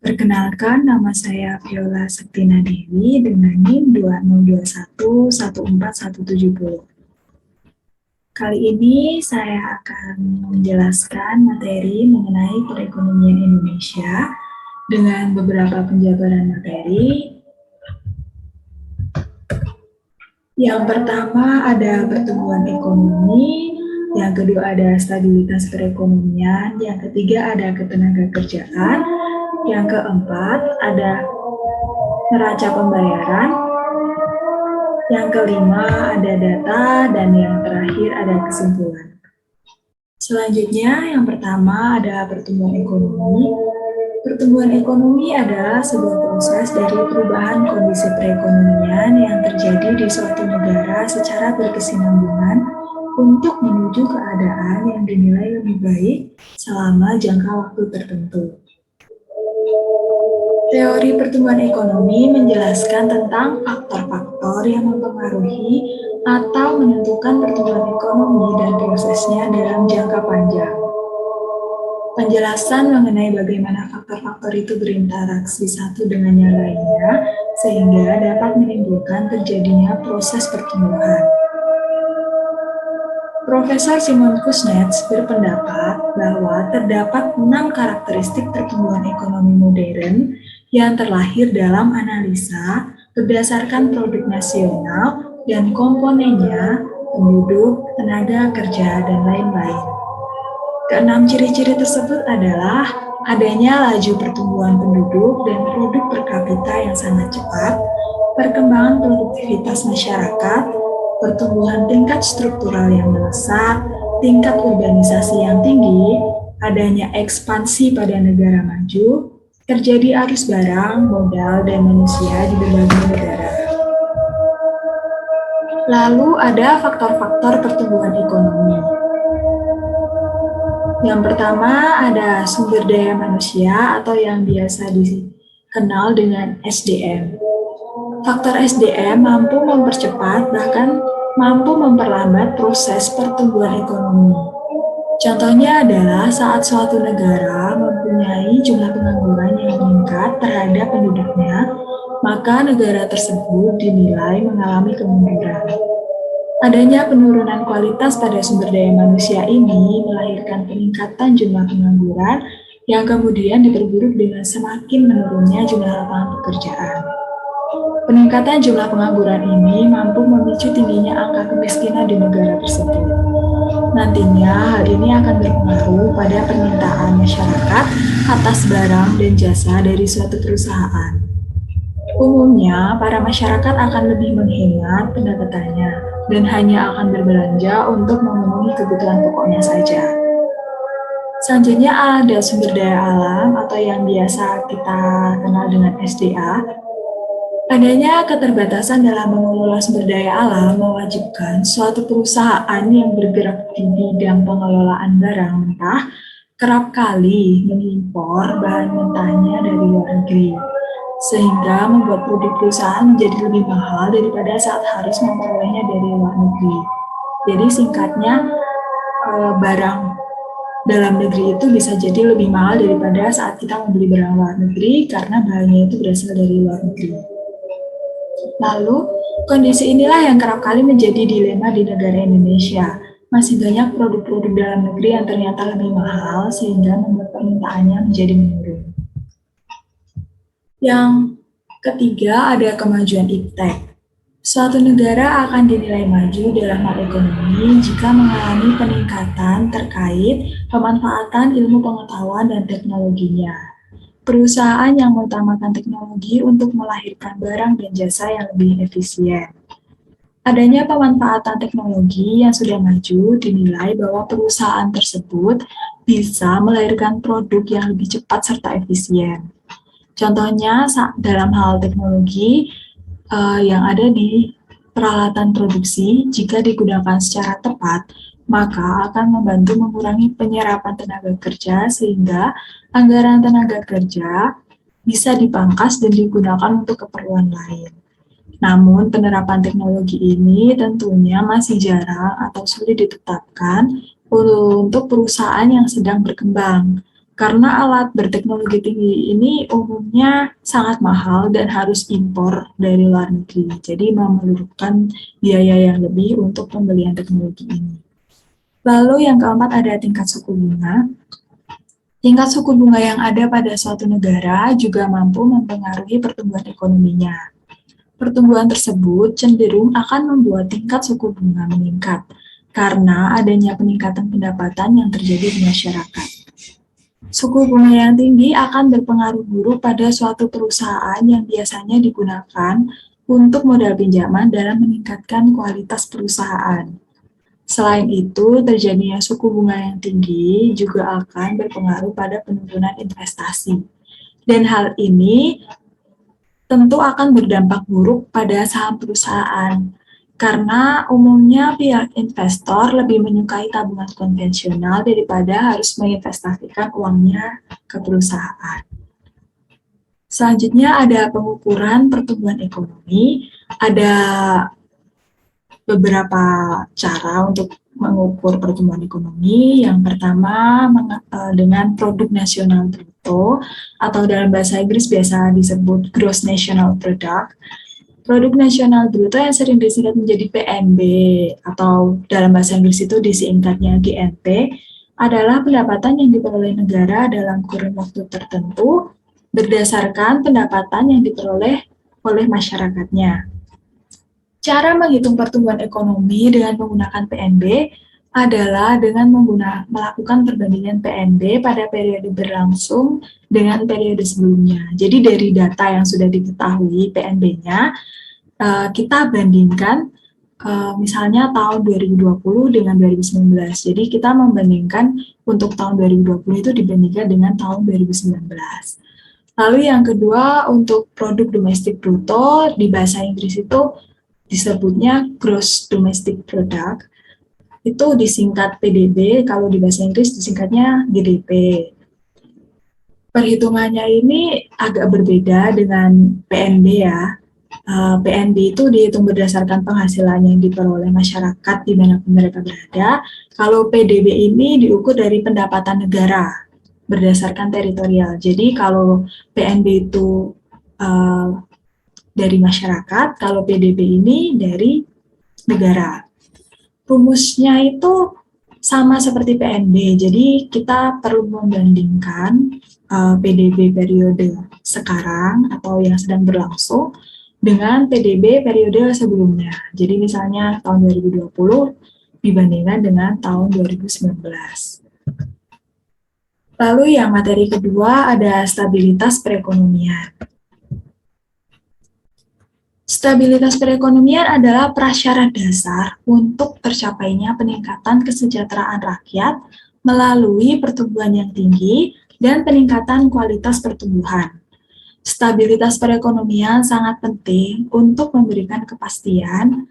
Perkenalkan, nama saya Viola Septina Dewi dengan NIM 20211470. Kali ini saya akan menjelaskan materi mengenai perekonomian Indonesia dengan beberapa penjabaran materi. Yang pertama ada pertumbuhan ekonomi, yang kedua ada stabilitas perekonomian, yang ketiga ada ketenagakerjaan, yang keempat ada neraca pembayaran, yang kelima ada data, dan yang terakhir ada kesimpulan. Selanjutnya, yang pertama ada pertumbuhan ekonomi. Pertumbuhan ekonomi adalah sebuah proses dari perubahan kondisi perekonomian yang terjadi di suatu negara secara berkesinambungan untuk menuju keadaan yang dinilai lebih baik selama jangka waktu tertentu. Teori pertumbuhan ekonomi menjelaskan tentang faktor-faktor yang mempengaruhi atau menentukan pertumbuhan ekonomi dan prosesnya dalam jangka panjang. Penjelasan mengenai bagaimana faktor-faktor itu berinteraksi satu dengan yang lainnya sehingga dapat menimbulkan terjadinya proses pertumbuhan. Profesor Simon Kuznets berpendapat bahwa terdapat 6 karakteristik pertumbuhan ekonomi modern yang terlahir dalam analisa berdasarkan produk nasional dan komponennya, penduduk, tenaga kerja, dan lain-lain. Keenam ciri-ciri tersebut adalah adanya laju pertumbuhan penduduk dan produk per kapita yang sangat cepat, perkembangan produktivitas masyarakat, pertumbuhan tingkat struktural yang melesat, tingkat urbanisasi yang tinggi, adanya ekspansi pada negara maju, terjadi arus barang, modal, dan manusia di berbagai negara. Lalu ada faktor-faktor pertumbuhan ekonomi. Yang pertama ada sumber daya manusia atau yang biasa dikenal dengan SDM. Faktor SDM mampu mempercepat bahkan mampu memperlambat proses pertumbuhan ekonomi. Contohnya adalah saat suatu negara mempunyai jumlah pengangguran yang meningkat terhadap penduduknya, maka negara tersebut dinilai mengalami kemunduran. Adanya penurunan kualitas pada sumber daya manusia ini melahirkan peningkatan jumlah pengangguran yang kemudian diperburuk dengan semakin menurunnya jumlah lapangan pekerjaan. Peningkatan jumlah pengangguran ini mampu memicu tingginya angka kemiskinan di negara tersebut. Nantinya hal ini akan berpengaruh pada permintaan masyarakat atas barang dan jasa dari suatu perusahaan. Umumnya, para masyarakat akan lebih menghemat pendapatannya dan hanya akan berbelanja untuk memenuhi kebutuhan pokoknya saja. Selanjutnya ada sumber daya alam atau yang biasa kita kenal dengan SDA. Adanya keterbatasan dalam mengelola sumber daya alam mewajibkan suatu perusahaan yang bergerak di bidang pengelolaan barang mentah kerap kali mengimpor bahan mentahnya dari luar negeri, sehingga membuat produk perusahaan menjadi lebih mahal daripada saat harus memperolehnya dari luar negeri. Jadi singkatnya, barang dalam negeri itu bisa jadi lebih mahal daripada saat kita membeli barang luar negeri karena bahannya itu berasal dari luar negeri. Lalu, kondisi inilah yang kerap kali menjadi dilema di negara Indonesia. Masih banyak produk-produk dalam negeri yang ternyata lebih mahal sehingga membuat permintaannya menjadi menurun. Yang ketiga ada kemajuan iptek. Suatu negara akan dinilai maju dalam hal ekonomi jika mengalami peningkatan terkait pemanfaatan ilmu pengetahuan dan teknologinya. Perusahaan yang mengutamakan teknologi untuk melahirkan barang dan jasa yang lebih efisien. Adanya pemanfaatan teknologi yang sudah maju dinilai bahwa perusahaan tersebut bisa melahirkan produk yang lebih cepat serta efisien. Contohnya dalam hal teknologi yang ada di peralatan produksi, jika digunakan secara tepat, maka akan membantu mengurangi penyerapan tenaga kerja sehingga anggaran tenaga kerja bisa dipangkas dan digunakan untuk keperluan lain. Namun penerapan teknologi ini tentunya masih jarang atau sulit ditetapkan untuk perusahaan yang sedang berkembang. Karena alat berteknologi tinggi ini umumnya sangat mahal dan harus impor dari luar negeri. Jadi memerlukan biaya yang lebih untuk pembelian teknologi ini. Lalu yang keempat ada tingkat suku bunga. Tingkat suku bunga yang ada pada suatu negara juga mampu mempengaruhi pertumbuhan ekonominya. Pertumbuhan tersebut cenderung akan membuat tingkat suku bunga meningkat karena adanya peningkatan pendapatan yang terjadi di masyarakat. Suku bunga yang tinggi akan berpengaruh buruk pada suatu perusahaan yang biasanya digunakan untuk modal pinjaman dalam meningkatkan kualitas perusahaan. Selain itu, terjadinya suku bunga yang tinggi juga akan berpengaruh pada penurunan investasi. Dan hal ini tentu akan berdampak buruk pada saham perusahaan, karena umumnya pihak investor lebih menyukai tabungan konvensional daripada harus menginvestasikan uangnya ke perusahaan. Selanjutnya ada pengukuran pertumbuhan ekonomi. Ada beberapa cara untuk mengukur pertumbuhan ekonomi. Yang pertama dengan produk nasional bruto atau dalam bahasa Inggris biasa disebut gross national product. Produk nasional bruto yang sering disingkat menjadi PNB atau dalam bahasa Inggris itu disingkatnya GNP adalah pendapatan yang diperoleh negara dalam kurun waktu tertentu berdasarkan pendapatan yang diperoleh oleh masyarakatnya. Cara menghitung pertumbuhan ekonomi dengan menggunakan PNB adalah dengan melakukan perbandingan PNB pada periode berlangsung dengan periode sebelumnya. Jadi dari data yang sudah diketahui PNB-nya, kita bandingkan misalnya tahun 2020 dengan 2019. Jadi kita membandingkan untuk tahun 2020 itu dibandingkan dengan tahun 2019. Lalu yang kedua untuk produk domestik bruto di bahasa Inggris itu disebutnya gross domestic product. Itu disingkat PDB, kalau di bahasa Inggris disingkatnya GDP. Perhitungannya ini agak berbeda dengan PNB ya. PNB itu dihitung berdasarkan penghasilan yang diperoleh masyarakat di mana mereka berada. Kalau PDB ini diukur dari pendapatan negara berdasarkan teritorial. Jadi kalau PNB itu dari masyarakat, kalau PDB ini dari negara. Rumusnya itu sama seperti PNB, jadi kita perlu membandingkan PDB periode sekarang atau yang sedang berlangsung dengan PDB periode sebelumnya. Jadi misalnya tahun 2020 dibandingkan dengan tahun 2019. Lalu yang materi kedua ada stabilitas perekonomian. Stabilitas perekonomian adalah prasyarat dasar untuk tercapainya peningkatan kesejahteraan rakyat melalui pertumbuhan yang tinggi dan peningkatan kualitas pertumbuhan. Stabilitas perekonomian sangat penting untuk memberikan kepastian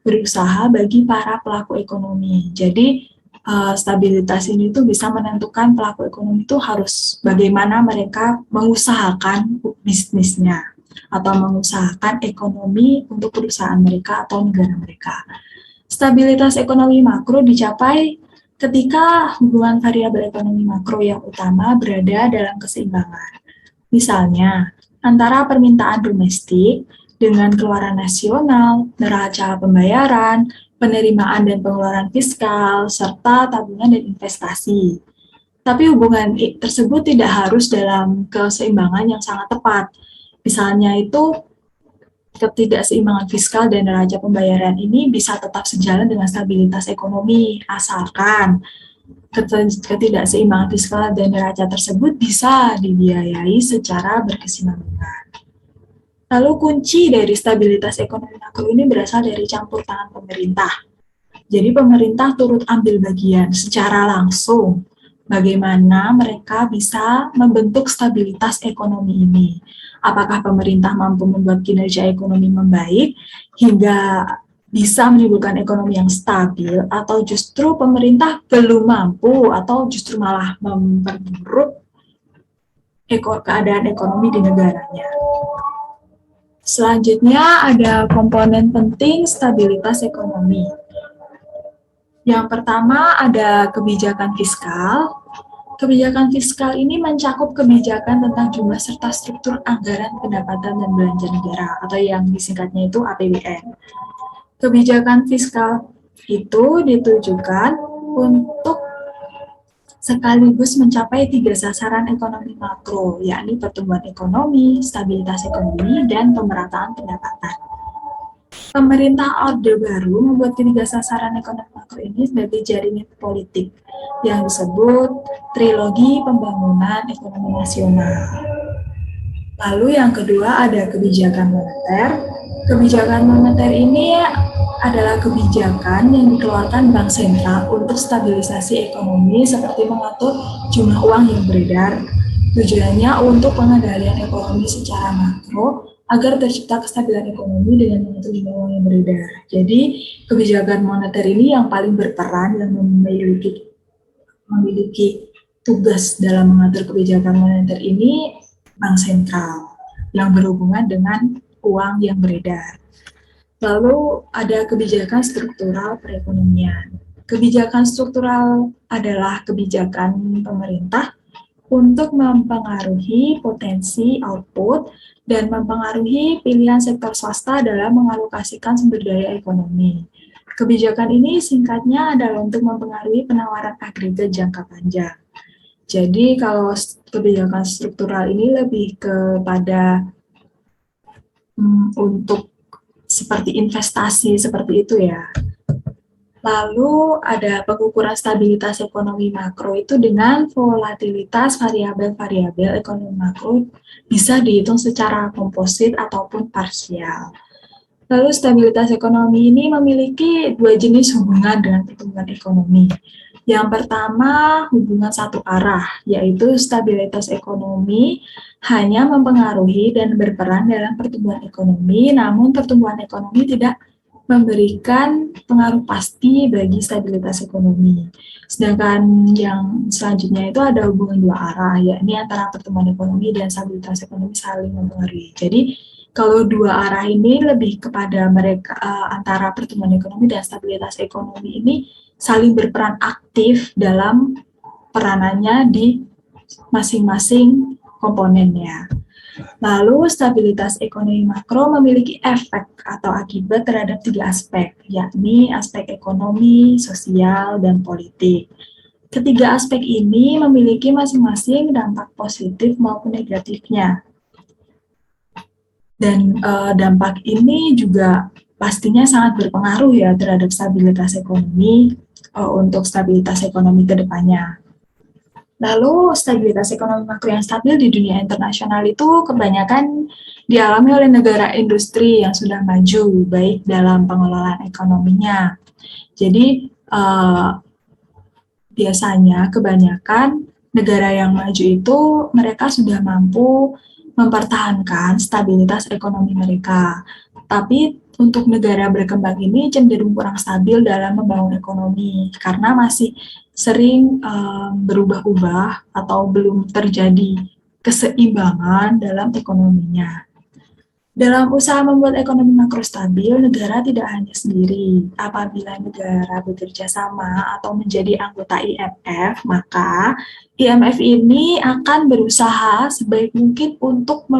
berusaha bagi para pelaku ekonomi. Jadi, stabilitas ini tuh bisa menentukan pelaku ekonomi itu harus bagaimana mereka mengusahakan bisnisnya atau mengusahakan ekonomi untuk perusahaan mereka atau negara mereka. Stabilitas ekonomi makro dicapai ketika hubungan variabel ekonomi makro yang utama berada dalam keseimbangan. Misalnya, antara permintaan domestik dengan keluaran nasional, neraca pembayaran, penerimaan dan pengeluaran fiskal, serta tabungan dan investasi. Tapi hubungan tersebut tidak harus dalam keseimbangan yang sangat tepat. Misalnya itu ketidakseimbangan fiskal dan neraca pembayaran ini bisa tetap sejalan dengan stabilitas ekonomi, asalkan ketidakseimbangan fiskal dan neraca tersebut bisa dibiayai secara berkesinambungan. Lalu kunci dari stabilitas ekonomi makro ini berasal dari campur tangan pemerintah. Jadi pemerintah turut ambil bagian secara langsung bagaimana mereka bisa membentuk stabilitas ekonomi ini. Apakah pemerintah mampu membuat kinerja ekonomi membaik hingga bisa menimbulkan ekonomi yang stabil, atau justru pemerintah belum mampu atau justru malah memperburuk keadaan ekonomi di negaranya. Selanjutnya ada komponen penting stabilitas ekonomi. Yang pertama ada kebijakan fiskal. Kebijakan fiskal ini mencakup kebijakan tentang jumlah serta struktur anggaran pendapatan dan belanja negara atau yang disingkatnya itu APBN. Kebijakan fiskal itu ditujukan untuk sekaligus mencapai 3 sasaran ekonomi makro, yakni pertumbuhan ekonomi, stabilitas ekonomi, dan pemerataan pendapatan. Pemerintah Orde Baru membuat ketiga sasaran ekonomi makro ini sebagai jaringan politik yang disebut trilogi pembangunan ekonomi nasional. Lalu yang kedua ada kebijakan moneter. Kebijakan moneter ini adalah kebijakan yang dikeluarkan Bank Sentral untuk stabilisasi ekonomi seperti mengatur jumlah uang yang beredar. Tujuannya untuk pengendalian ekonomi secara makro agar tercipta kestabilan ekonomi dengan mengatur jumlah uang yang beredar. Jadi kebijakan moneter ini yang paling berperan dan memiliki tugas dalam mengatur kebijakan moneter ini Bank Sentral yang berhubungan dengan uang yang beredar. Lalu ada kebijakan struktural perekonomian. Kebijakan struktural adalah kebijakan pemerintah untuk mempengaruhi potensi output dan mempengaruhi pilihan sektor swasta dalam mengalokasikan sumber daya ekonomi. Kebijakan ini singkatnya adalah untuk mempengaruhi penawaran agregat jangka panjang. Jadi kalau kebijakan struktural ini lebih kepada untuk seperti investasi seperti itu ya. Lalu ada pengukuran stabilitas ekonomi makro itu dengan volatilitas variabel-variabel ekonomi makro bisa dihitung secara komposit ataupun parsial. Lalu stabilitas ekonomi ini memiliki dua jenis hubungan dengan pertumbuhan ekonomi. Yang pertama hubungan satu arah, yaitu stabilitas ekonomi hanya mempengaruhi dan berperan dalam pertumbuhan ekonomi, namun pertumbuhan ekonomi tidak memberikan pengaruh pasti bagi stabilitas ekonomi. Sedangkan yang selanjutnya itu ada hubungan dua arah, yakni antara pertumbuhan ekonomi dan stabilitas ekonomi saling mempengaruhi. Jadi kalau dua arah ini lebih kepada mereka antara pertumbuhan ekonomi dan stabilitas ekonomi ini saling berperan aktif dalam peranannya di masing-masing komponennya. Lalu stabilitas ekonomi makro memiliki efek atau akibat terhadap 3 aspek, yakni aspek ekonomi, sosial, dan politik. Ketiga aspek ini memiliki masing-masing dampak positif maupun negatifnya. Dan dampak ini juga pastinya sangat berpengaruh ya terhadap stabilitas ekonomi untuk stabilitas ekonomi ke depannya. Lalu stabilitas ekonomi makro yang stabil di dunia internasional itu kebanyakan dialami oleh negara industri yang sudah maju, baik dalam pengelolaan ekonominya. Jadi biasanya kebanyakan negara yang maju itu mereka sudah mampu mempertahankan stabilitas ekonomi mereka. Tapi untuk negara berkembang ini cenderung kurang stabil dalam membangun ekonomi karena masih sering berubah-ubah atau belum terjadi keseimbangan dalam ekonominya. Dalam usaha membuat ekonomi makro stabil, negara tidak hanya sendiri. Apabila negara bekerja sama atau menjadi anggota IMF, maka IMF ini akan berusaha sebaik mungkin untuk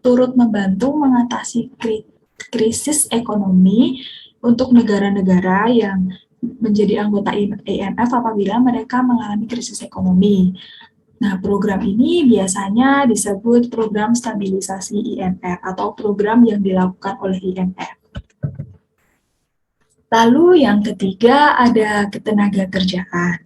turut membantu mengatasi krisis ekonomi untuk negara-negara yang menjadi anggota IMF apabila mereka mengalami krisis ekonomi. Nah, program ini biasanya disebut program stabilisasi IMF atau program yang dilakukan oleh IMF. Lalu yang ketiga ada ketenaga kerjaan.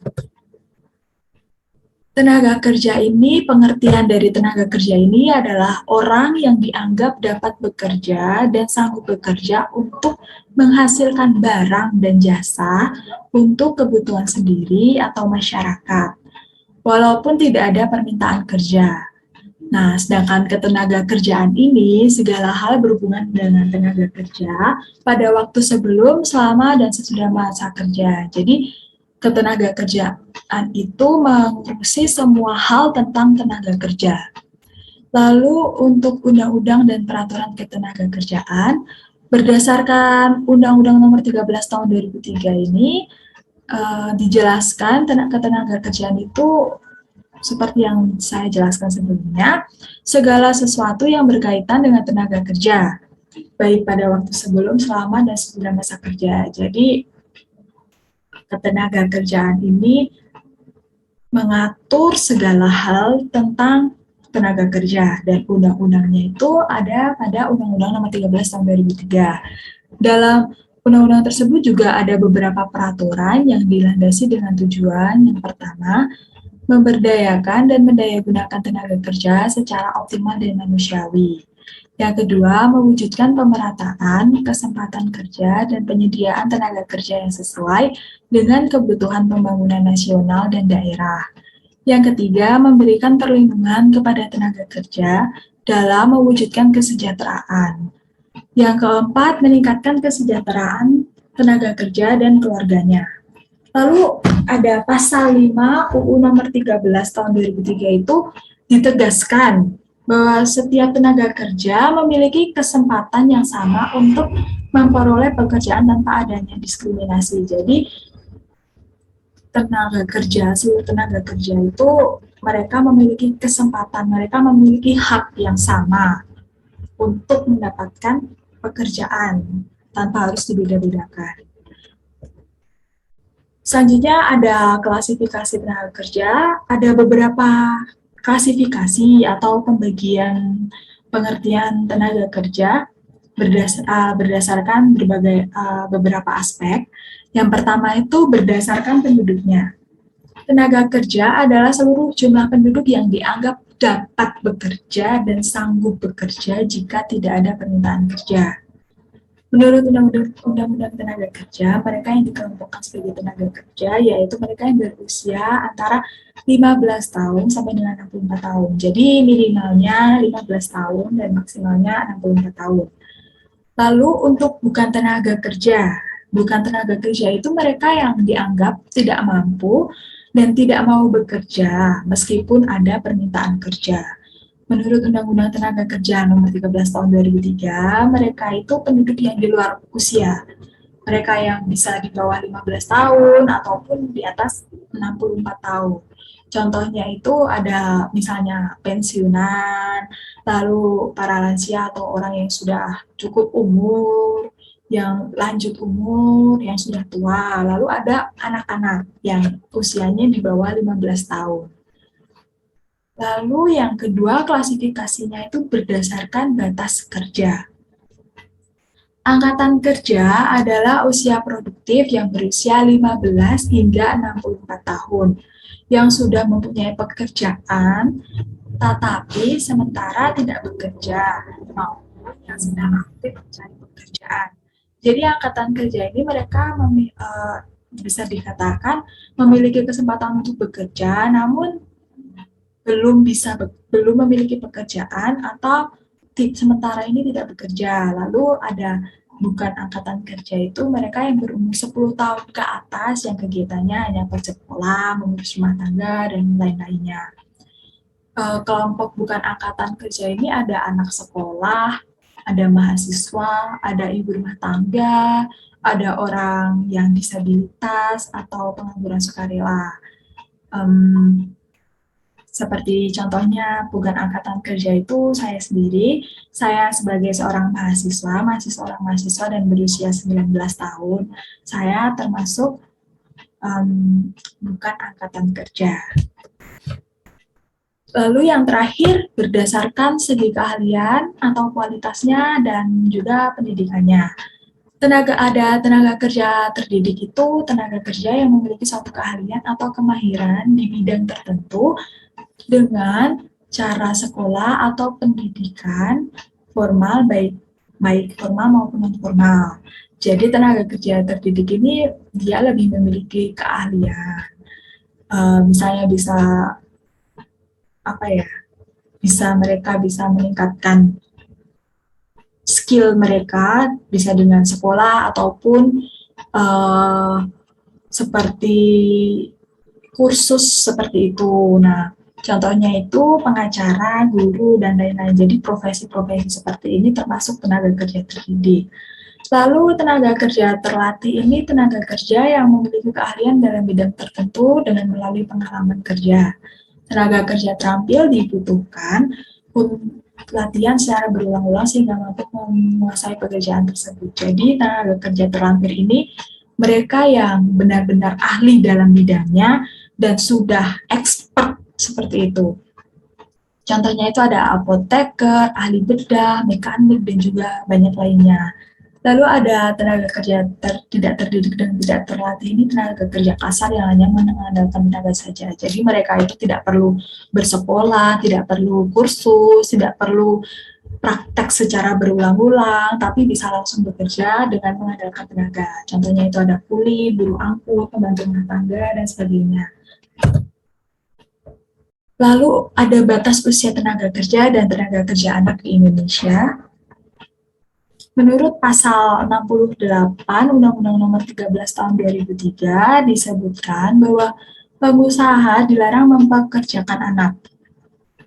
Tenaga kerja ini, pengertian dari tenaga kerja ini adalah orang yang dianggap dapat bekerja dan sanggup bekerja untuk menghasilkan barang dan jasa untuk kebutuhan sendiri atau masyarakat, walaupun tidak ada permintaan kerja. Nah, sedangkan ketenaga kerjaan ini, segala hal berhubungan dengan tenaga kerja pada waktu sebelum, selama, dan sesudah masa kerja. Jadi, ketenaga kerjaan itu mengurusi semua hal tentang tenaga kerja. Lalu untuk undang-undang dan peraturan ketenaga kerjaan, berdasarkan Undang-Undang Nomor 13 Tahun 2003 ini, dijelaskan ketenaga kerjaan itu seperti yang saya jelaskan sebelumnya, segala sesuatu yang berkaitan dengan tenaga kerja, baik pada waktu sebelum, selama, dan sesudah masa kerja. Jadi, ketenaga kerjaan ini mengatur segala hal tentang tenaga kerja, dan undang-undangnya itu ada pada Undang-Undang Nomor 13 Tahun 2003. Dalam undang-undang tersebut juga ada beberapa peraturan yang dilandasi dengan tujuan yang pertama, memberdayakan dan mendayagunakan tenaga kerja secara optimal dan manusiawi. Yang kedua, mewujudkan pemerataan kesempatan kerja dan penyediaan tenaga kerja yang sesuai dengan kebutuhan pembangunan nasional dan daerah. Yang ketiga, memberikan perlindungan kepada tenaga kerja dalam mewujudkan kesejahteraan. Yang keempat, meningkatkan kesejahteraan tenaga kerja dan keluarganya. Lalu ada pasal 5 UU nomor 13 tahun 2003 itu ditegaskan bahwa setiap tenaga kerja memiliki kesempatan yang sama untuk memperoleh pekerjaan tanpa adanya diskriminasi. Jadi seluruh tenaga kerja itu mereka memiliki kesempatan, mereka memiliki hak yang sama untuk mendapatkan pekerjaan tanpa harus dibeda-bedakan. Selanjutnya ada klasifikasi tenaga kerja, ada beberapa klasifikasi atau pembagian pengertian tenaga kerja berdasarkan beberapa aspek. Yang pertama itu berdasarkan penduduknya. Tenaga kerja adalah seluruh jumlah penduduk yang dianggap dapat bekerja dan sanggup bekerja jika tidak ada permintaan kerja. Menurut Undang-Undang Tenaga Kerja, mereka yang dikelompokkan sebagai tenaga kerja yaitu mereka yang berusia antara 15 tahun sampai dengan 64 tahun. Jadi minimalnya 15 tahun dan maksimalnya 64 tahun. Lalu untuk bukan tenaga kerja itu mereka yang dianggap tidak mampu dan tidak mau bekerja meskipun ada permintaan kerja. Menurut Undang-Undang Tenaga Kerja Nomor 13 Tahun 2003, mereka itu penduduk yang di luar usia. Mereka yang bisa di bawah 15 tahun ataupun di atas 64 tahun. Contohnya itu ada misalnya pensiunan, lalu para lansia atau orang yang sudah cukup umur, yang lanjut umur, yang sudah tua, lalu ada anak-anak yang usianya di bawah 15 tahun. Lalu yang kedua klasifikasinya itu berdasarkan batas kerja. Angkatan kerja adalah usia produktif yang berusia 15 hingga 64 tahun, yang sudah mempunyai pekerjaan, tetapi sementara tidak bekerja, maupun yang sedang aktif mencari pekerjaan. Jadi angkatan kerja ini mereka bisa dikatakan memiliki kesempatan untuk bekerja, namun belum memiliki pekerjaan atau sementara ini tidak bekerja. Lalu ada bukan angkatan kerja itu mereka yang berumur 10 tahun ke atas yang kegiatannya hanya bersekolah, mengurus rumah tangga, dan lain-lainnya. Kelompok bukan angkatan kerja ini ada anak sekolah, ada mahasiswa, ada ibu rumah tangga, ada orang yang disabilitas atau pengangguran sukarela. Seperti contohnya bukan angkatan kerja itu saya sendiri, saya sebagai seorang mahasiswa dan berusia 19 tahun, saya termasuk bukan angkatan kerja. Lalu yang terakhir, berdasarkan segi keahlian atau kualitasnya dan juga pendidikannya. Tenaga kerja terdidik itu tenaga kerja yang memiliki suatu keahlian atau kemahiran di bidang tertentu dengan cara sekolah atau pendidikan formal baik formal maupun non formal. Jadi tenaga kerja terdidik ini dia lebih memiliki keahlian. Misalnya mereka bisa meningkatkan skill mereka bisa dengan sekolah ataupun seperti kursus seperti itu. Nah, contohnya itu pengacara, guru, dan lain-lain. Jadi profesi-profesi seperti ini termasuk tenaga kerja terdidik. Lalu tenaga kerja terlatih ini tenaga kerja yang memiliki keahlian dalam bidang tertentu dengan melalui pengalaman kerja. Tenaga kerja terampil dibutuhkan untuk latihan secara berulang-ulang sehingga mampu menguasai pekerjaan tersebut. Jadi tenaga kerja terampil ini mereka yang benar-benar ahli dalam bidangnya dan sudah expert seperti itu. Contohnya itu ada apoteker, ahli bedah, mekanik, dan juga banyak lainnya. Lalu ada tenaga kerja tidak terdidik dan tidak terlatih, ini tenaga kerja kasar yang hanya mengandalkan tenaga saja. Jadi mereka itu tidak perlu bersekolah, tidak perlu kursus, tidak perlu praktek secara berulang-ulang, tapi bisa langsung bekerja dengan mengandalkan tenaga. Contohnya itu ada kuli, buruh angkut, pembantu rumah tangga, dan sebagainya. Lalu ada batas usia tenaga kerja dan tenaga kerja anak di Indonesia. Menurut pasal 68 Undang-Undang Nomor 13 Tahun 2003 disebutkan bahwa pengusaha dilarang mempekerjakan anak.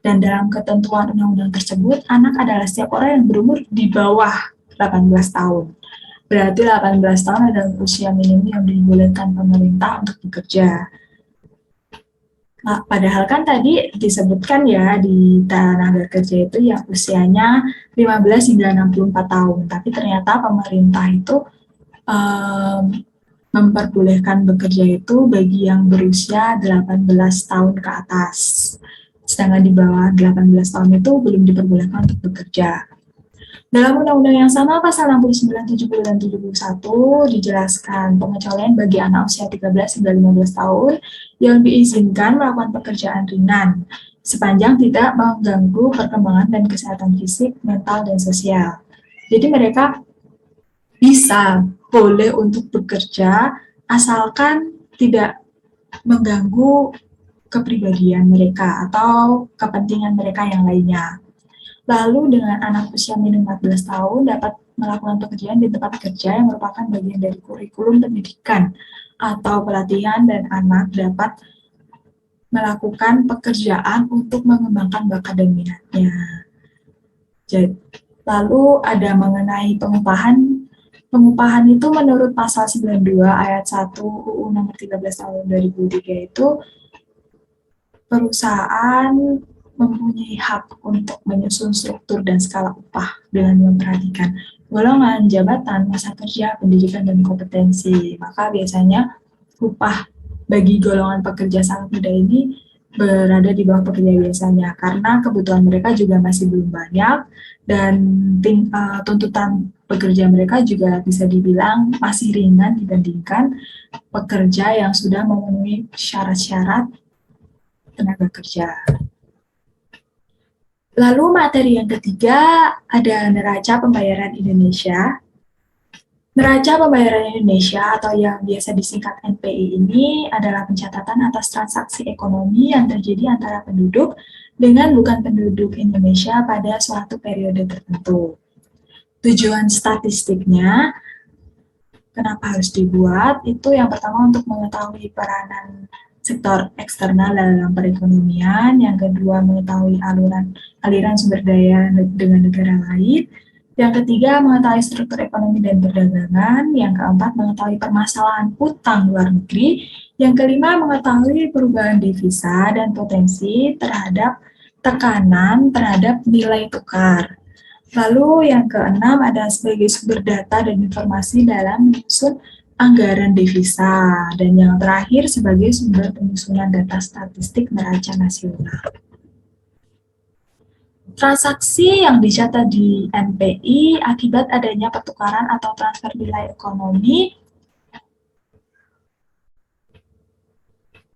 Dan dalam ketentuan undang-undang tersebut, anak adalah setiap orang yang berumur di bawah 18 tahun. Berarti 18 tahun adalah usia minimum yang dibolehkan pemerintah untuk bekerja. Nah, padahal kan tadi disebutkan ya di tenaga kerja itu yang usianya 15 hingga 64 tahun, tapi ternyata pemerintah itu memperbolehkan bekerja itu bagi yang berusia 18 tahun ke atas. Sedangkan di bawah 18 tahun itu belum diperbolehkan untuk bekerja. Dalam undang-undang yang sama, pasal 69, 70, dan 71 dijelaskan pengecualian bagi anak usia 13 hingga 15 tahun yang diizinkan melakukan pekerjaan ringan, sepanjang tidak mengganggu perkembangan dan kesehatan fisik, mental, dan sosial. Jadi mereka bisa, boleh untuk bekerja, asalkan tidak mengganggu kepribadian mereka atau kepentingan mereka yang lainnya. Lalu dengan anak usia minimum 14 tahun dapat melakukan pekerjaan di tempat kerja yang merupakan bagian dari kurikulum pendidikan atau pelatihan dan anak dapat melakukan pekerjaan untuk mengembangkan bakat dan minatnya. Jadi, lalu ada mengenai pengupahan. Pengupahan itu menurut pasal 92 ayat 1 UU nomor 13 tahun 2003 itu perusahaan mempunyai hak untuk menyusun struktur dan skala upah dengan memperhatikan golongan, jabatan, masa kerja, pendidikan, dan kompetensi. Maka biasanya upah bagi golongan pekerja sangat muda ini berada di bawah pekerja biasanya karena kebutuhan mereka juga masih belum banyak dan tuntutan pekerja mereka juga bisa dibilang masih ringan dibandingkan pekerja yang sudah memenuhi syarat-syarat tenaga kerja. Lalu materi yang ketiga ada neraca pembayaran Indonesia. Neraca pembayaran Indonesia atau yang biasa disingkat NPI ini adalah pencatatan atas transaksi ekonomi yang terjadi antara penduduk dengan bukan penduduk Indonesia pada suatu periode tertentu. Tujuan statistiknya, kenapa harus dibuat? Itu yang pertama untuk mengetahui peranan sektor eksternal dalam perekonomian, yang kedua mengetahui aliran sumber daya dengan negara lain, yang ketiga mengetahui struktur ekonomi dan perdagangan, yang keempat mengetahui permasalahan utang luar negeri, yang kelima mengetahui perubahan devisa dan potensi terhadap tekanan terhadap nilai tukar. Lalu yang keenam ada sebagai sumber data dan informasi dalam menyusun anggaran devisa, dan yang terakhir sebagai sumber penyusunan data statistik neraca nasional. Transaksi yang dicatat di NPI akibat adanya pertukaran atau transfer nilai ekonomi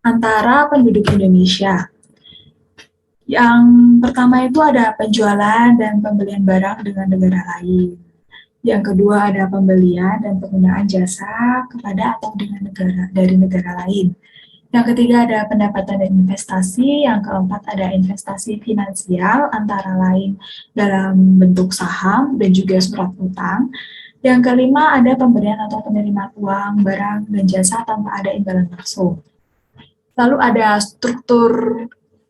antara penduduk Indonesia. Yang pertama itu ada penjualan dan pembelian barang dengan negara lain. Yang kedua ada pembelian dan penggunaan jasa kepada atau dengan dari negara lain. Yang ketiga ada pendapatan dan investasi. Yang keempat ada investasi finansial antara lain dalam bentuk saham dan juga surat utang. Yang kelima ada pemberian atau penerimaan uang, barang, dan jasa tanpa ada imbalan langsung. Lalu ada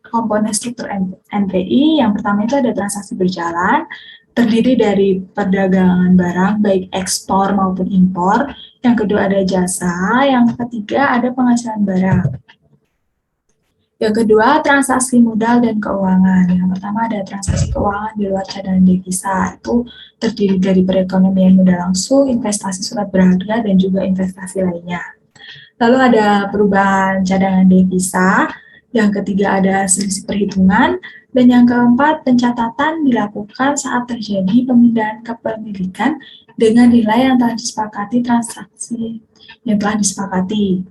komponen struktur NPI. Yang pertama itu ada transaksi berjalan. terdiri dari perdagangan barang, baik ekspor maupun impor. Yang kedua ada jasa, yang ketiga ada penghasilan barang. Yang kedua, transaksi modal dan keuangan. Yang pertama ada transaksi keuangan di luar cadangan devisa. Itu terdiri dari perekonomian modal langsung, investasi surat berharga, dan juga investasi lainnya. Lalu ada perubahan cadangan devisa. Yang ketiga ada selisih perhitungan. Dan yang keempat, pencatatan dilakukan saat terjadi pemindahan kepemilikan dengan nilai yang telah disepakati transaksi yang telah disepakati.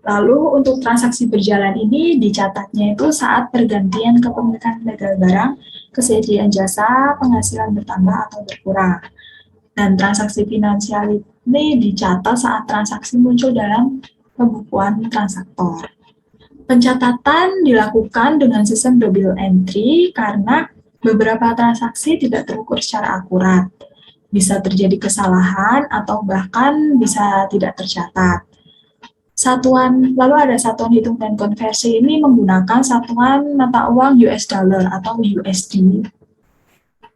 Lalu untuk transaksi berjalan ini dicatatnya itu saat pergantian kepemilikan legal barang, kesediaan jasa, penghasilan bertambah atau berkurang. Dan transaksi finansial ini dicatat saat transaksi muncul dalam pembukuan transaktor. Pencatatan dilakukan dengan sistem double entry karena beberapa transaksi tidak terukur secara akurat. Bisa terjadi kesalahan atau bahkan bisa tidak tercatat. Lalu ada satuan hitung dan konversi ini menggunakan satuan mata uang US dollar atau USD.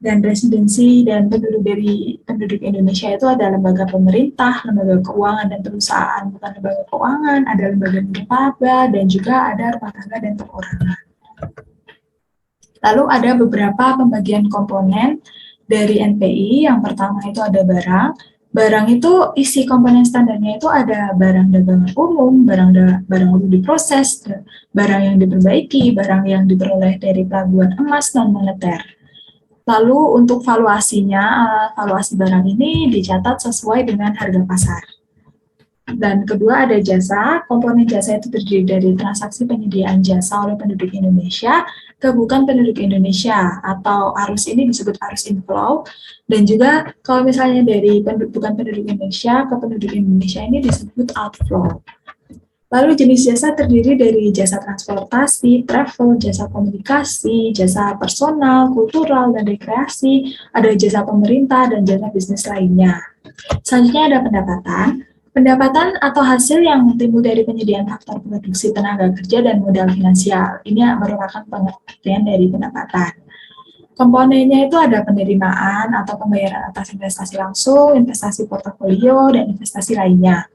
Dan residensi dan penduduk Indonesia itu ada lembaga pemerintah, lembaga keuangan dan perusahaan, bukan lembaga keuangan, ada lembaga nirlaba, dan juga ada rumah tangga dan perorangan. Lalu ada beberapa pembagian komponen dari NPI. Yang pertama itu ada barang. Barang itu isi komponen standarnya itu ada barang dagangan umum, barang umum diproses, barang yang diperbaiki, barang yang diperoleh dari pelabuhan emas non moneter. Lalu untuk valuasi barang ini dicatat sesuai dengan harga pasar. Dan kedua ada jasa. Komponen jasa itu terdiri dari transaksi penyediaan jasa oleh penduduk Indonesia ke bukan penduduk Indonesia, atau arus ini disebut arus inflow. Dan juga kalau misalnya dari bukan penduduk Indonesia ke penduduk Indonesia ini disebut outflow. Lalu jenis jasa terdiri dari jasa transportasi, travel, jasa komunikasi, jasa personal, kultural, dan rekreasi, ada jasa pemerintah, dan jasa bisnis lainnya. Selanjutnya ada pendapatan. Pendapatan atau hasil yang timbul dari penyediaan faktor produksi tenaga kerja dan modal finansial. Ini merupakan pengertian dari pendapatan. Komponennya itu ada penerimaan atau pembayaran atas investasi langsung, investasi portofolio, dan investasi lainnya.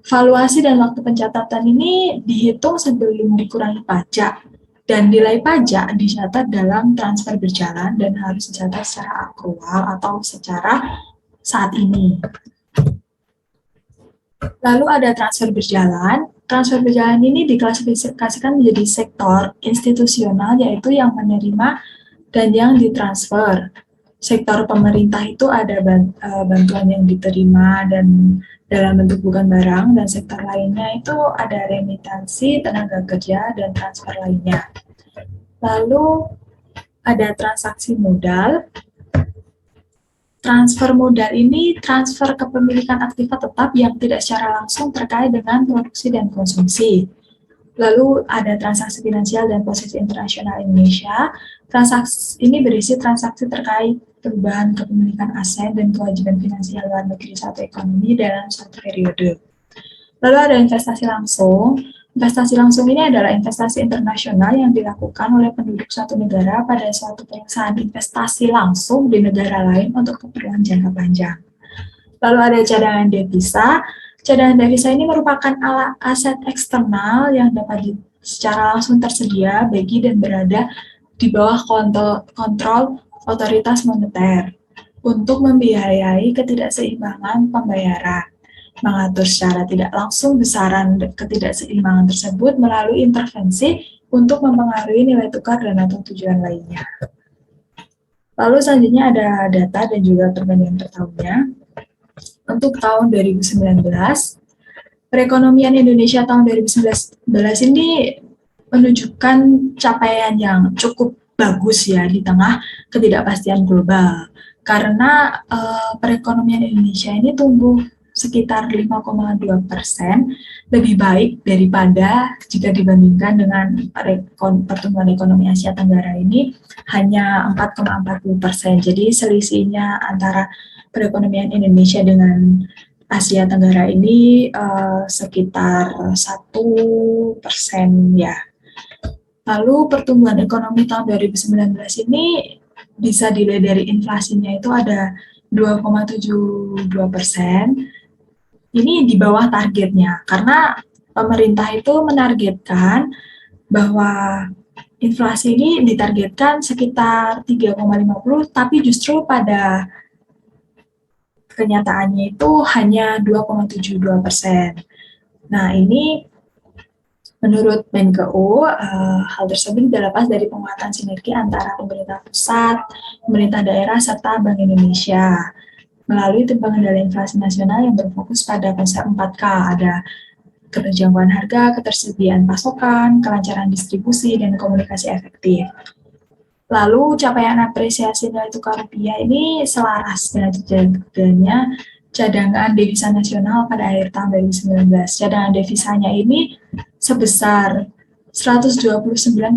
Valuasi dan waktu pencatatan ini dihitung sebelum dikurangi pajak, dan nilai pajak dicatat dalam transfer berjalan dan harus dicatat secara akrual atau secara saat ini. Lalu ada transfer berjalan. Transfer berjalan ini diklasifikasikan menjadi sektor institusional, yaitu yang menerima dan yang ditransfer. Sektor pemerintah itu ada bantuan yang diterima dan dalam bentuk bukan barang, dan sektor lainnya itu ada remitansi, tenaga kerja, dan transfer lainnya. Lalu ada transaksi modal. Transfer modal ini transfer kepemilikan aktiva tetap yang tidak secara langsung terkait dengan produksi dan konsumsi. Lalu ada transaksi finansial dan posisi internasional Indonesia. Transaksi ini berisi transaksi terkait perubahan kepemilikan aset dan kewajiban finansial luar negeri suatu ekonomi dalam suatu periode. Lalu ada investasi langsung. Investasi langsung ini adalah investasi internasional yang dilakukan oleh penduduk suatu negara pada suatu perusahaan investasi langsung di negara lain untuk keperluan jangka panjang. Lalu ada cadangan devisa. Cadangan devisa ini merupakan aset eksternal yang dapat secara langsung tersedia bagi dan berada di bawah kontrol otoritas moneter untuk membiayai ketidakseimbangan pembayaran, mengatur secara tidak langsung besaran ketidakseimbangan tersebut melalui intervensi untuk mempengaruhi nilai tukar dan atau tujuan lainnya. Lalu selanjutnya ada data dan juga perbandingan per tahunnya. Untuk tahun 2019, perekonomian Indonesia tahun 2019 ini menunjukkan capaian yang cukup bagus ya di tengah ketidakpastian global. Karena perekonomian Indonesia ini tumbuh sekitar 5,2%, lebih baik daripada jika dibandingkan dengan pertumbuhan ekonomi Asia Tenggara ini hanya 4,40%. Jadi selisihnya antara perekonomian Indonesia dengan Asia Tenggara ini sekitar 1% ya. Lalu pertumbuhan ekonomi tahun 2019 ini bisa dilihat dari inflasinya itu ada 2,72%. Ini di bawah targetnya karena pemerintah itu menargetkan bahwa inflasi ini ditargetkan sekitar 3,50, tapi justru pada kenyataannya itu hanya 2,72%. Nah, ini menurut Menkeu, hal tersebut tidak lepas dari penguatan sinergi antara pemerintah pusat, pemerintah daerah, serta Bank Indonesia melalui tim pengendalian inflasi nasional yang berfokus pada konsep 4K, ada keterjangkauan harga, ketersediaan pasokan, kelancaran distribusi, dan komunikasi efektif. Lalu capaian apresiasi nilai tukar rupiah ini selaras dengan terjaganya cadangan devisa nasional pada akhir tahun 2019. Cadangan devisanya ini sebesar 129,18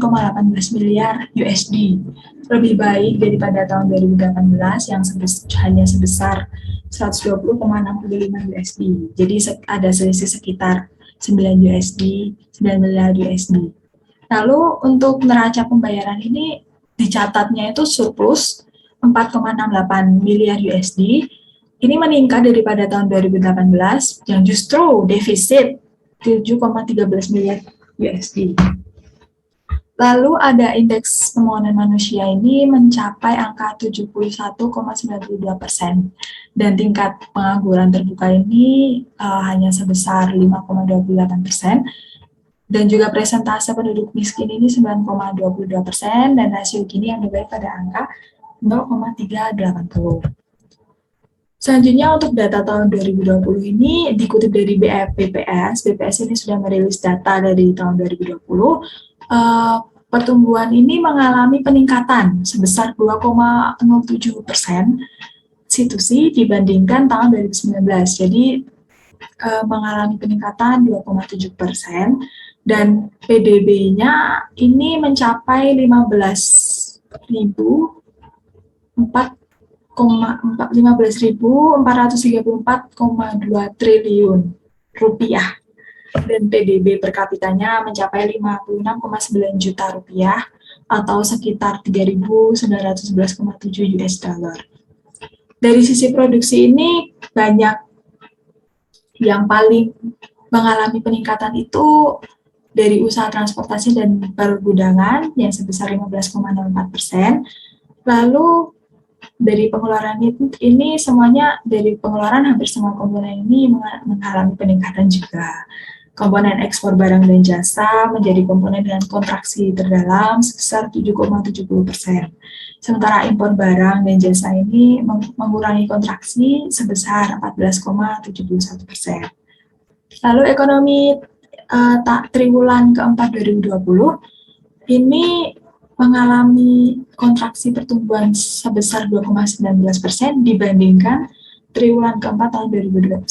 miliar USD, lebih baik daripada tahun 2018 yang hanya sebesar 120,65 USD. Jadi ada selisih sekitar 9 USD, 9 miliar USD. Lalu untuk neraca pembayaran ini dicatatnya itu surplus 4,68 miliar USD. Ini meningkat daripada tahun 2018 yang justru defisit 7,13 miliar USD. Lalu ada indeks pembangunan manusia ini mencapai angka 71,92% dan tingkat pengangguran terbuka ini hanya sebesar 5,28%. Dan juga presentase penduduk miskin ini 9,22% dan rasio Gini yang lebih baik pada angka 0,380. Selanjutnya untuk data tahun 2020 ini dikutip dari BPS. BPS ini sudah merilis data dari tahun 2020. Pertumbuhan ini mengalami peningkatan sebesar 2,07% situsi dibandingkan tahun 2019. Jadi mengalami peningkatan 2,7%. Dan PDB-nya ini mencapai 15.434,2 triliun rupiah. Dan PDB per kapitanya mencapai 56,9 juta rupiah atau sekitar 3.911,7 US dollar. Dari sisi produksi ini banyak yang paling mengalami peningkatan itu dari usaha transportasi dan pergudangan yang sebesar 15,04%. Lalu dari pengeluaran ini semuanya dari pengeluaran hampir semua komponen ini mengalami peningkatan juga. Komponen ekspor barang dan jasa menjadi komponen dengan kontraksi terdalam sebesar 7,70%. Sementara impor barang dan jasa ini mengurangi kontraksi sebesar 14,71%. Lalu ekonomi triwulan keempat 2020 ini mengalami kontraksi pertumbuhan sebesar 2,19% dibandingkan triwulan keempat tahun 2019.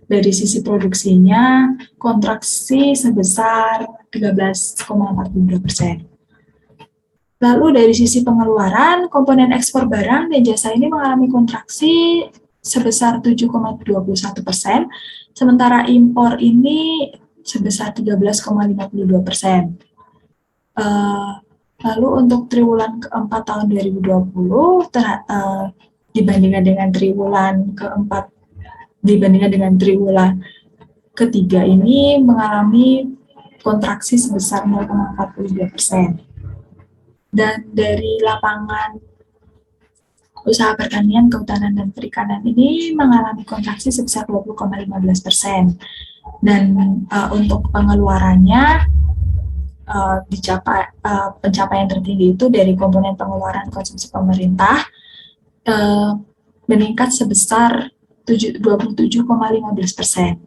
Dari sisi produksinya, kontraksi sebesar 13,42%. Lalu dari sisi pengeluaran, komponen ekspor barang dan jasa ini mengalami kontraksi sebesar 7,21%, sementara impor ini sebesar 13,52%. Lalu untuk triwulan keempat tahun 2020, dibandingkan dengan triwulan ketiga ini mengalami kontraksi sebesar 0,42%. Dan dari lapangan usaha pertanian, kehutanan, dan perikanan ini mengalami kontraksi sebesar 20,15%. Dan untuk pengeluarannya pencapaian tertinggi itu dari komponen pengeluaran konsumsi pemerintah meningkat sebesar 27,15%.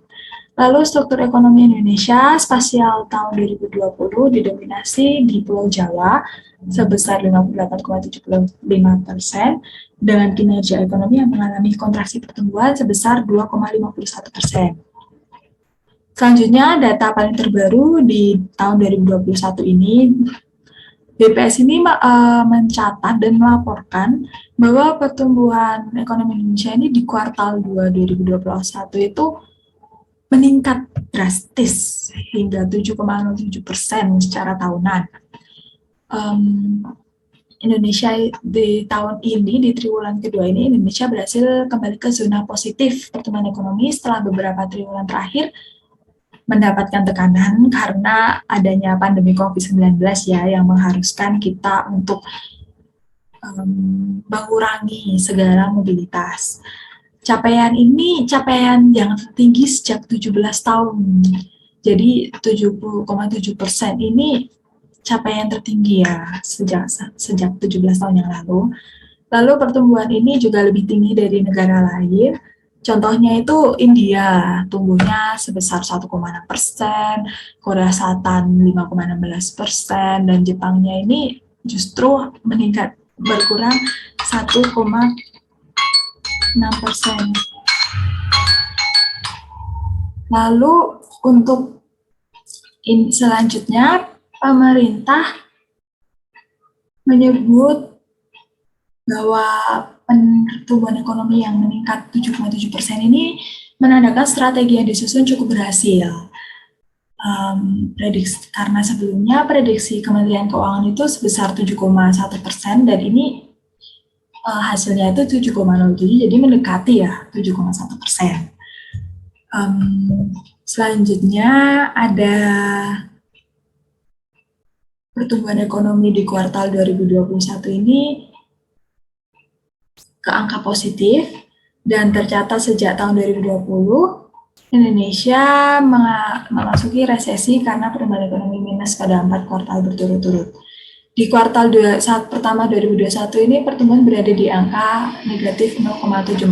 Lalu struktur ekonomi Indonesia spasial tahun 2020 didominasi di Pulau Jawa sebesar 58,75% dengan kinerja ekonomi yang mengalami kontraksi pertumbuhan sebesar 2,51%. Selanjutnya, data paling terbaru di tahun 2021 ini, BPS ini mencatat dan melaporkan bahwa pertumbuhan ekonomi Indonesia ini di kuartal 2 2021 itu meningkat drastis hingga 7,07% secara tahunan. Indonesia di tahun ini, di triwulan kedua ini, Indonesia berhasil kembali ke zona positif pertumbuhan ekonomi setelah beberapa triwulan terakhir mendapatkan tekanan karena adanya pandemi COVID-19 ya, yang mengharuskan kita untuk mengurangi segala mobilitas. Capaian ini capaian yang tertinggi sejak 17 tahun. Jadi 70,7% ini capaian tertinggi ya sejak 17 tahun yang lalu. Lalu pertumbuhan ini juga lebih tinggi dari negara lain. Contohnya itu India, tumbuhnya sebesar 1,6%, Korea Selatan 5,16%, dan Jepangnya ini justru meningkat berkurang 1,6%. Lalu untuk selanjutnya, pemerintah menyebut bahwa pertumbuhan ekonomi yang meningkat 7,7% ini menandakan strategi yang disusun cukup berhasil. Karena sebelumnya prediksi Kementerian Keuangan itu sebesar 7,1% dan ini hasilnya itu 7,07, jadi mendekati ya 7,1%. Selanjutnya ada pertumbuhan ekonomi di kuartal 2021 ini ke angka positif dan tercatat sejak tahun 2020 Indonesia memasuki resesi karena pertumbuhan ekonomi minus pada 4 kuartal berturut-turut. Di kuartal pertama 2021 ini pertumbuhan berada di angka negatif 0,74%.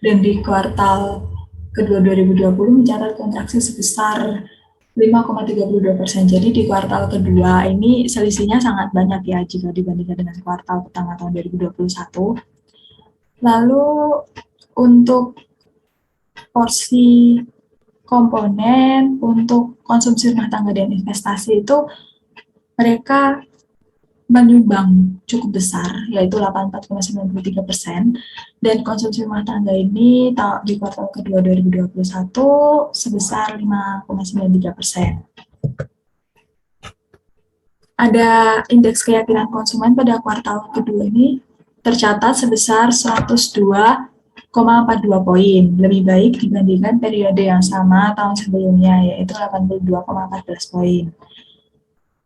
Dan di kuartal kedua 2020 mencatat kontraksi sebesar 5,32%. Jadi di kuartal kedua ini selisihnya sangat banyak ya jika dibandingkan dengan kuartal pertama tahun 2021. Lalu untuk porsi komponen untuk konsumsi rumah tangga dan investasi itu mereka menyumbang cukup besar, yaitu 84,93%, dan konsumsi rumah tangga ini di kuartal kedua 2021 sebesar 5,93%. Ada indeks keyakinan konsumen pada kuartal kedua ini tercatat sebesar 102,42 poin, lebih baik dibandingkan periode yang sama tahun sebelumnya, yaitu 82,14 poin.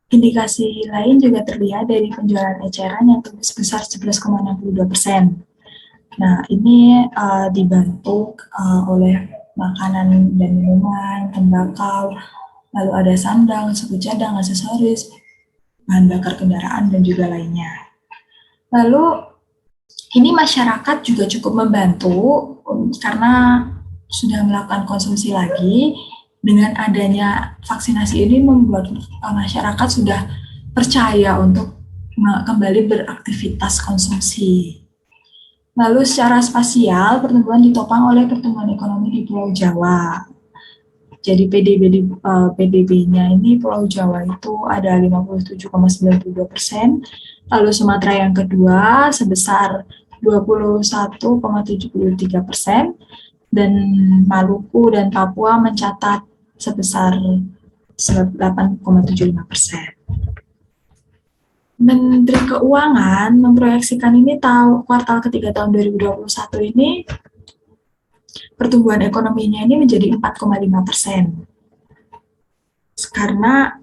Indikasi lain juga terlihat dari penjualan eceran yang tumbuh sebesar 11,62%. Nah, ini dibantu oleh makanan dan minuman, tembakau, lalu ada sandang, suku cadang, aksesoris, bahan bakar kendaraan, dan juga lainnya. Lalu, ini masyarakat juga cukup membantu karena sudah melakukan konsumsi lagi. Dengan adanya vaksinasi ini membuat masyarakat sudah percaya untuk kembali beraktivitas konsumsi. Lalu secara spasial, pertumbuhan ditopang oleh pertumbuhan ekonomi di Pulau Jawa. Jadi PDB-nya ini Pulau Jawa itu ada 57,92%, lalu Sumatera yang kedua sebesar 21,73%, dan Maluku dan Papua mencatat sebesar 8,75%. Menteri Keuangan memproyeksikan ini kuartal ketiga tahun 2021 ini pertumbuhan ekonominya ini menjadi 4,5%. Karena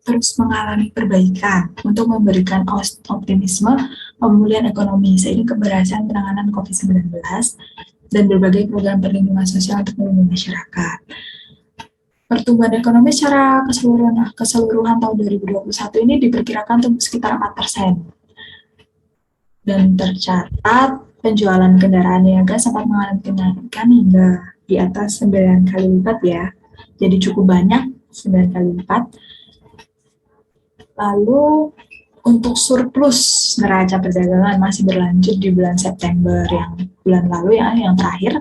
terus mengalami perbaikan untuk memberikan optimisme pemulihan ekonomi seiring keberhasilan penanganan COVID-19 dan berbagai program perlindungan sosial untuk melindungi masyarakat. Pertumbuhan ekonomi secara keseluruhan tahun 2021 ini diperkirakan tumbuh sekitar 4%. Dan tercatat penjualan kendaraan niaga sempat mengalami kenaikan hingga di atas 9 kali lipat ya. Jadi cukup banyak, 9 kali lipat. Lalu untuk surplus neraca perdagangan masih berlanjut di bulan September yang bulan lalu yang terakhir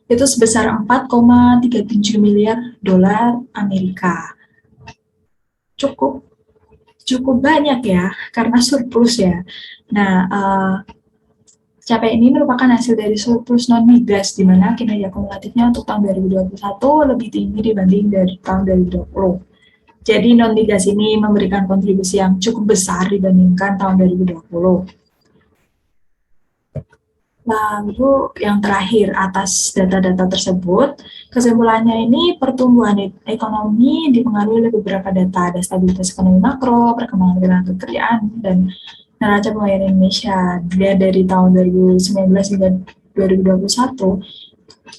itu sebesar 4,37 miliar dolar Amerika. Cukup banyak ya karena surplus ya. Nah, capaian ini merupakan hasil dari surplus non migas di mana kinerja kumulatifnya untuk tahun 2021 lebih tinggi dibanding dari tahun 2020. Jadi non-migas ini memberikan kontribusi yang cukup besar dibandingkan tahun 2020. Lalu yang terakhir, atas data-data tersebut, kesimpulannya ini pertumbuhan ekonomi dipengaruhi oleh beberapa data, ada stabilitas ekonomi makro, perkembangan tenaga kerjaan, dan neraca pembayaran Indonesia. Dilihat dari tahun 2019 hingga 2021,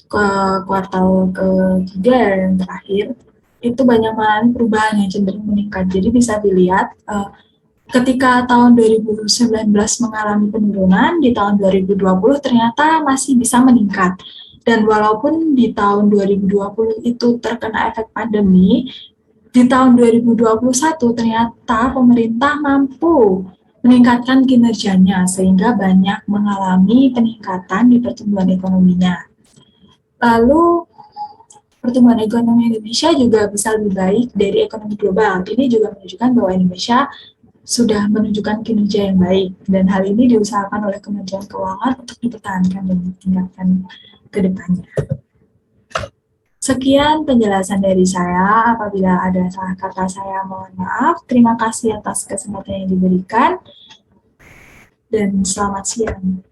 ke kuartal ketiga yang terakhir, itu banyak mengalami perubahan yang cenderung meningkat. Jadi bisa dilihat, ketika tahun 2019 mengalami penurunan, di tahun 2020 ternyata masih bisa meningkat. Dan walaupun di tahun 2020 itu terkena efek pandemi, di tahun 2021 ternyata pemerintah mampu meningkatkan kinerjanya sehingga banyak mengalami peningkatan di pertumbuhan ekonominya. Lalu pertumbuhan ekonomi Indonesia juga bisa lebih baik dari ekonomi global. Ini juga menunjukkan bahwa Indonesia sudah menunjukkan kinerja yang baik, dan hal ini diusahakan oleh Kementerian Keuangan untuk dipertahankan dan ditingkatkan ke depannya. Sekian penjelasan dari saya. Apabila ada salah kata saya, mohon maaf. Terima kasih atas kesempatan yang diberikan, dan selamat siang.